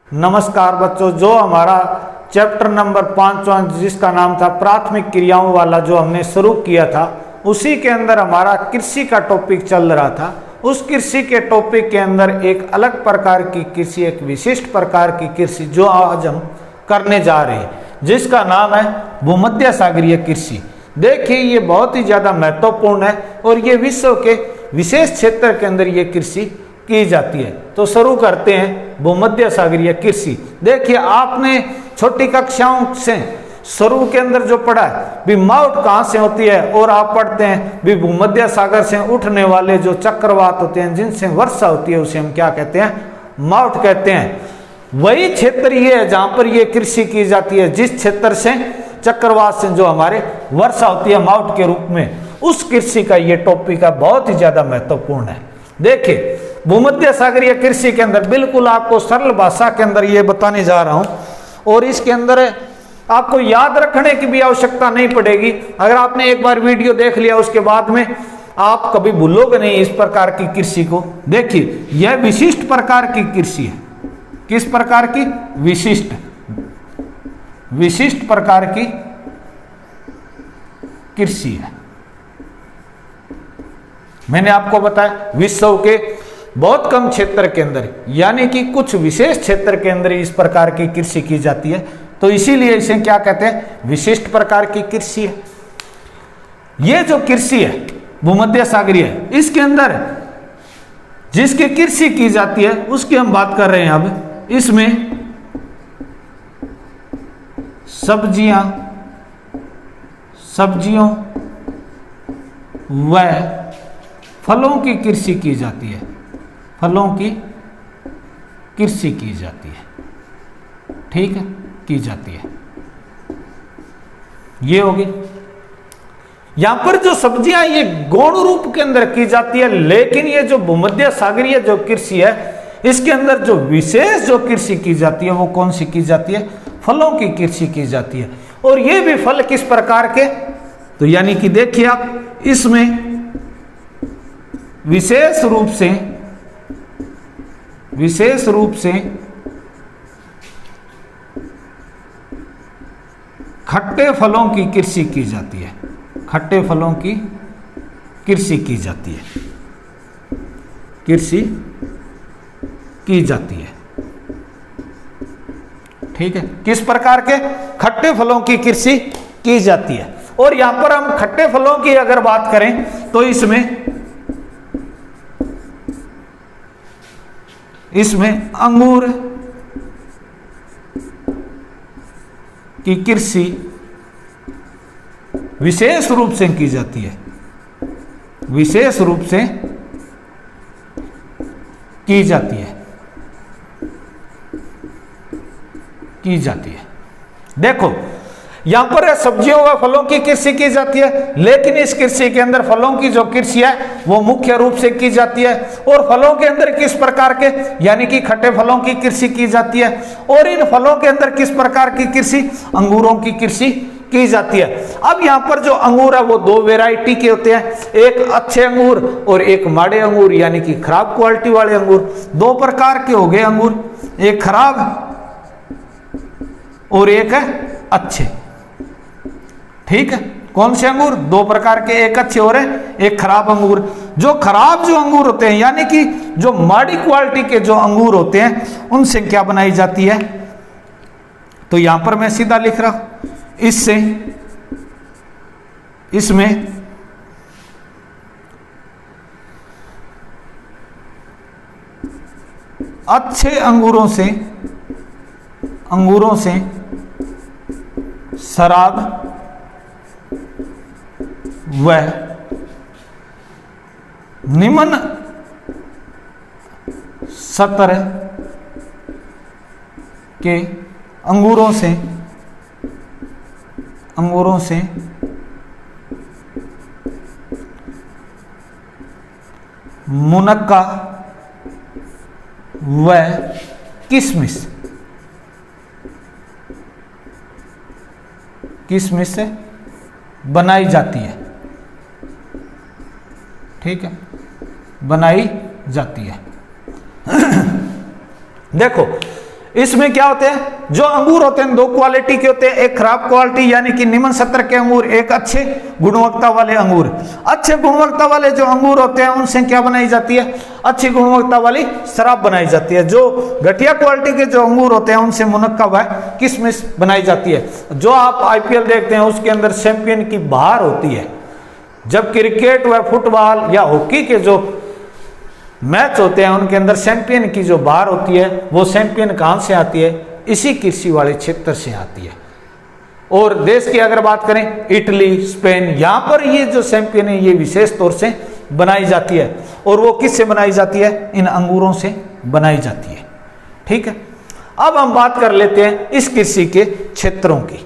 नमस्कार बच्चों, जो हमारा चैप्टर नंबर 5 जिसका नाम था प्राथमिक क्रियाओं वाला जो हमने शुरू किया था, उसी के अंदर हमारा कृषि का टॉपिक चल रहा था। उस कृषि के टॉपिक के अंदर एक अलग प्रकार की कृषि, एक विशिष्ट प्रकार की कृषि जो आज हम करने जा रहे हैं, जिसका नाम है भूमध्य सागरीय कृषि। देखिए, ये बहुत ही ज़्यादा महत्वपूर्ण है और ये विश्व के विशेष क्षेत्र के अंदर ये कृषि की जाती है। तो शुरू करते हैं भूमध्य सागरीय कृषि। देखिए, आपने छोटी कक्षाओं से शुरू के अंदर जो पढ़ा है भी माउट कहाँ से होती है, और आप पढ़ते हैं भी भूमध्य सागर से उठने वाले जो चक्रवात होते हैं जिनसे वर्षा होती है उसे हम क्या कहते हैं, माउट कहते हैं। वही क्षेत्र ये है जहाँ पर ये कृषि की जाती है, जिस क्षेत्र से चक्रवात से जो हमारे वर्षा होती है माउट के रूप में, उस कृषि का ये टॉपिक है, बहुत ही ज्यादा महत्वपूर्ण है। देखिए, भूमध्य सागरीय कृषि के अंदर बिल्कुल आपको सरल भाषा के अंदर ये बताने जा रहा हूं, और इसके अंदर आपको याद रखने की भी आवश्यकता नहीं पड़ेगी। अगर आपने एक बार वीडियो देख लिया उसके बाद में आप कभी भूलोगे नहीं इस प्रकार की कृषि को। देखिए, यह विशिष्ट प्रकार की कृषि है। किस प्रकार की? विशिष्ट प्रकार की कृषि है। मैंने आपको बताया विश्व के बहुत कम क्षेत्र के अंदर, यानी कि कुछ विशेष क्षेत्र के अंदर इस प्रकार की कृषि की जाती है, तो इसीलिए इसे क्या कहते हैं, विशिष्ट प्रकार की कृषि है। ये जो कृषि है भूमध्य सागरीय है, इसके अंदर जिसकी कृषि की जाती है उसकी हम बात कर रहे हैं। अब इसमें सब्जियों व फलों की कृषि की जाती है। फलों की कृषि की जाती है, ठीक है, की जाती है। ये होगी। यहां पर जो सब्जियां ये गौण रूप के अंदर की जाती है, लेकिन ये जो भूमध्य सागरीय जो कृषि है इसके अंदर जो विशेष जो कृषि की जाती है वो कौन सी की जाती है, फलों की कृषि की जाती है। और ये भी फल किस प्रकार के, तो यानी कि देखिए आप, इसमें विशेष रूप से खट्टे फलों की कृषि की जाती है। खट्टे फलों की कृषि की जाती है, कृषि की जाती है, ठीक है। किस प्रकार के? खट्टे फलों की कृषि की जाती है। और यहां पर हम खट्टे फलों की अगर बात करें तो इसमें अंगूर की कृषि विशेष रूप से की जाती है। विशेष रूप से की जाती है। देखो, यहां पर सब्जियों व फलों की कृषि की जाती है, लेकिन इस कृषि के अंदर फलों की जो कृषि है वो मुख्य रूप से की जाती है। और फलों के अंदर किस प्रकार के, यानी कि खट्टे फलों की कृषि की जाती है। और इन फलों के अंदर किस प्रकार की कृषि, अंगूरों की कृषि की जाती है। अब यहाँ पर जो अंगूर है वो दो वेराइटी के होते हैं, एक अच्छे अंगूर और एक माड़े अंगूर, यानी कि खराब क्वालिटी वाले अंगूर। दो प्रकार के हो गए अंगूर, एक खराब और एक है अच्छे, ठीक है। कौन से अंगूर? दो प्रकार के, एक अच्छे और एक खराब अंगूर। जो खराब जो अंगूर होते हैं, यानी कि जो माड़ी क्वालिटी के जो अंगूर होते हैं, उनसे क्या बनाई जाती है, तो यहां पर मैं सीधा लिख रहा हूं, इसमें अच्छे अंगूरों से शराब व निम्न स्तर के अंगूरों से मुनक्का व किशमिश से बनाई जाती है, ठीक है, बनाई जाती है। देखो इसमें क्या होते हैं, जो अंगूर होते हैं दो क्वालिटी के होते हैं, एक खराब क्वालिटी यानी कि निम्न स्तर के अंगूर, एक अच्छे गुणवत्ता वाले अंगूर। अच्छे गुणवत्ता वाले जो अंगूर होते हैं उनसे क्या बनाई जाती है, अच्छी गुणवत्ता वाली शराब बनाई जाती है। जो घटिया क्वालिटी के जो अंगूर होते हैं उनसे मुनक्का व किशमिश बनाई जाती है। जो आप आईपीएल देखते हैं उसके अंदर चैंपियन की बहार होती है। जब क्रिकेट व फुटबॉल या हॉकी के जो मैच होते हैं उनके अंदर चैंपियन की जो बहार होती है, वो चैंपियन कहां से आती है, इसी कृषि वाले क्षेत्र से आती है। और देश की अगर बात करें, इटली, स्पेन, यहां पर ये जो चैंपियन है ये विशेष तौर से बनाई जाती है। और वो किससे बनाई जाती है, इन अंगूरों से बनाई जाती है। ठीक है, अब हम बात कर लेते हैं इस कृषि के क्षेत्रों की,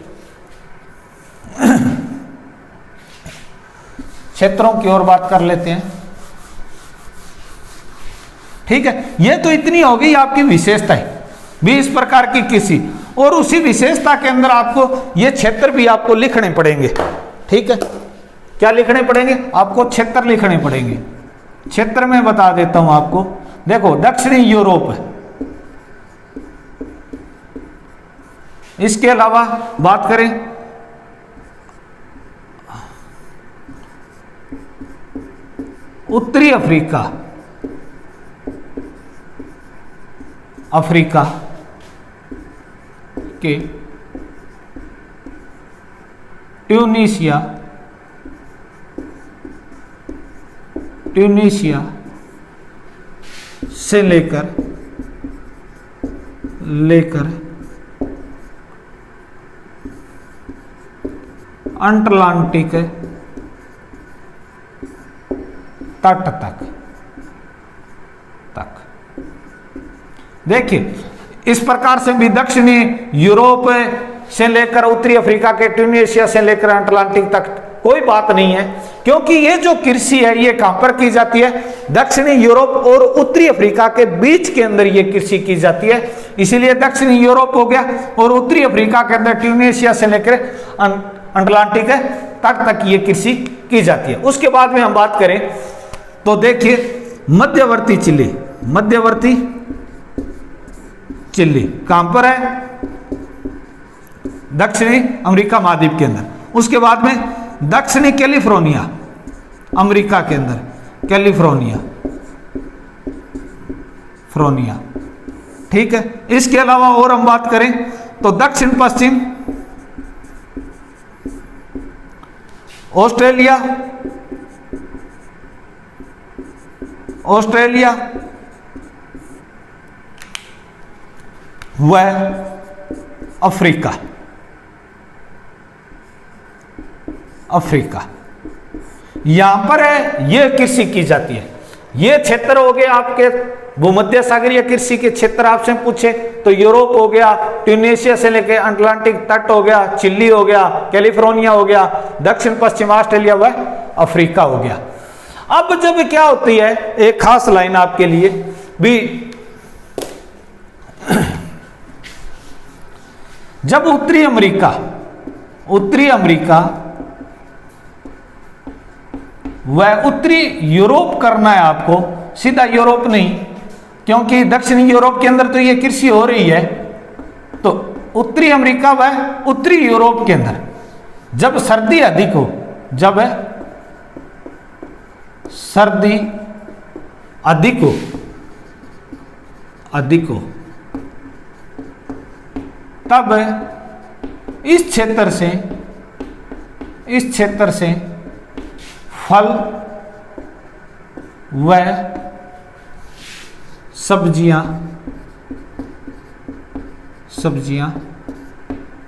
क्षेत्रों की ओर बात कर लेते हैं। ठीक है, ये तो इतनी हो गई आपकी विशेषताएं भी इस प्रकार की कृषि, और उसी विशेषता के अंदर आपको ये क्षेत्र भी आपको लिखने पड़ेंगे। ठीक है, क्या लिखने पड़ेंगे, आपको क्षेत्र लिखने पड़ेंगे। क्षेत्र में बता देता हूं आपको, देखो दक्षिणी यूरोप है, इसके अलावा बात करें उत्तरी अफ्रीका, अफ्रीका के ट्यूनीशिया, ट्यूनीशिया से लेकर अटलांटिक तट तक देखिए, इस प्रकार से भी दक्षिणी यूरोप से लेकर उत्तरी अफ्रीका के ट्यूनीशिया से लेकर अटलांटिक तक कोई बात नहीं है, क्योंकि ये जो कृषि है ये कहां पर की जाती है, दक्षिणी यूरोप और उत्तरी अफ्रीका के बीच के अंदर ये कृषि की जाती है। इसीलिए दक्षिणी यूरोप हो गया और उत्तरी अफ्रीका के अंदर ट्यूनीशिया से लेकर अटलांटिक तट तक ये कृषि की जाती है। उसके बाद में हम बात करें तो देखिए मध्यवर्ती चिली, मध्यवर्ती चिली कहां पर है, दक्षिणी अमेरिका महाद्वीप के अंदर। उसके बाद में दक्षिणी कैलिफोर्निया, अमेरिका के अंदर कैलिफोर्निया, फ्रोनिया। ठीक है, इसके अलावा और हम बात करें तो दक्षिण पश्चिम ऑस्ट्रेलिया, ऑस्ट्रेलिया व अफ्रीका, अफ्रीका यहां पर है ये कृषि की जाती है। ये क्षेत्र हो गए आपके भूमध्य सागरीय कृषि के क्षेत्र। आपसे पूछे तो यूरोप हो गया, ट्यूनीशिया से लेकर अटलांटिक तट हो गया, चिली हो गया, कैलिफोर्निया हो गया, दक्षिण पश्चिम ऑस्ट्रेलिया व अफ्रीका हो गया। अब जब क्या होती है, एक खास लाइन आपके लिए भी, जब उत्तरी अमेरिका, उत्तरी अमेरिका व उत्तरी यूरोप करना है आपको, सीधा यूरोप नहीं, क्योंकि दक्षिणी यूरोप के अंदर तो ये कृषि हो रही है। तो उत्तरी अमेरिका व उत्तरी यूरोप के अंदर जब सर्दी अधिक हो, जब सर्दी अधिक हो, अधिक हो, तब इस क्षेत्र से, इस क्षेत्र से फल व सब्जियां, सब्जियां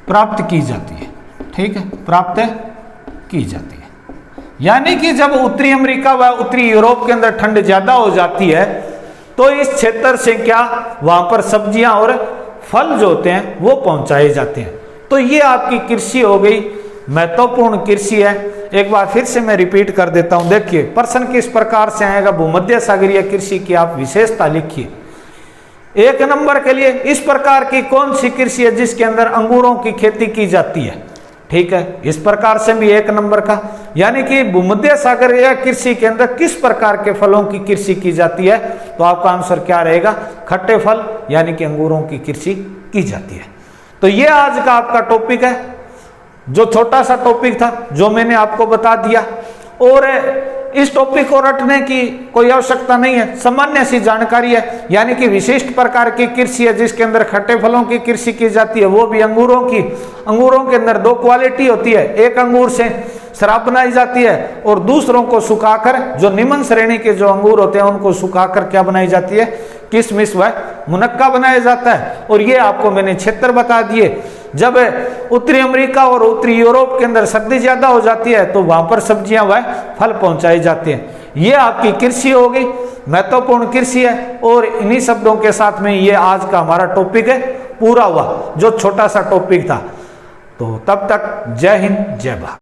प्राप्त की जाती है। ठीक है, प्राप्त की जाती है। यानी कि जब उत्तरी अमेरिका व उत्तरी यूरोप के अंदर ठंड ज्यादा हो जाती है तो इस क्षेत्र से क्या, वहां पर सब्जियां और फल जो होते हैं वो पहुंचाए जाते हैं। तो ये आपकी कृषि हो गई, महत्वपूर्ण कृषि है। एक बार फिर से मैं रिपीट कर देता हूं, देखिए प्रश्न किस प्रकार से आएगा, भूमध्य सागरीय कृषि की आप विशेषता लिखिए। एक नंबर के लिए इस प्रकार की कौन सी कृषि है जिसके अंदर अंगूरों की खेती की जाती है, ठीक है, इस प्रकार से भी 1 नंबर का, यानी कि भूमध्य सागर या कृषि के अंदर किस प्रकार के फलों की कृषि की जाती है, तो आपका आंसर क्या रहेगा, खट्टे फल यानी कि अंगूरों की कृषि की जाती है। तो ये आज का आपका टॉपिक है, जो छोटा सा टॉपिक था जो मैंने आपको बता दिया। और इस टॉपिक को रटने की कोई आवश्यकता नहीं है, सामान्य सी जानकारी है, यानी कि विशिष्ट प्रकार की कृषि है जिसके अंदर खट्टे फलों की कृषि की जाती है, वो भी अंगूरों की। अंगूरों के अंदर 2 क्वालिटी होती है, एक अंगूर से शराब बनाई जाती है और दूसरों को सुखाकर, जो निम्न श्रेणी के जो अंगूर होते हैं उनको सुखाकर क्या बनाई जाती है, किशमिश व मुनक्का बनाया जाता है। और ये आपको मैंने क्षेत्र बता दिए। जब उत्तरी अमेरिका और उत्तरी यूरोप के अंदर सर्दी ज्यादा हो जाती है तो वहां पर सब्जियां व फल पहुंचाए जाते हैं। ये आपकी कृषि हो गई, महत्वपूर्ण कृषि है। और इन्हीं शब्दों के साथ में ये आज का हमारा टॉपिक है पूरा हुआ, जो छोटा सा टॉपिक था। तो तब तक जय हिंद, जय भारत।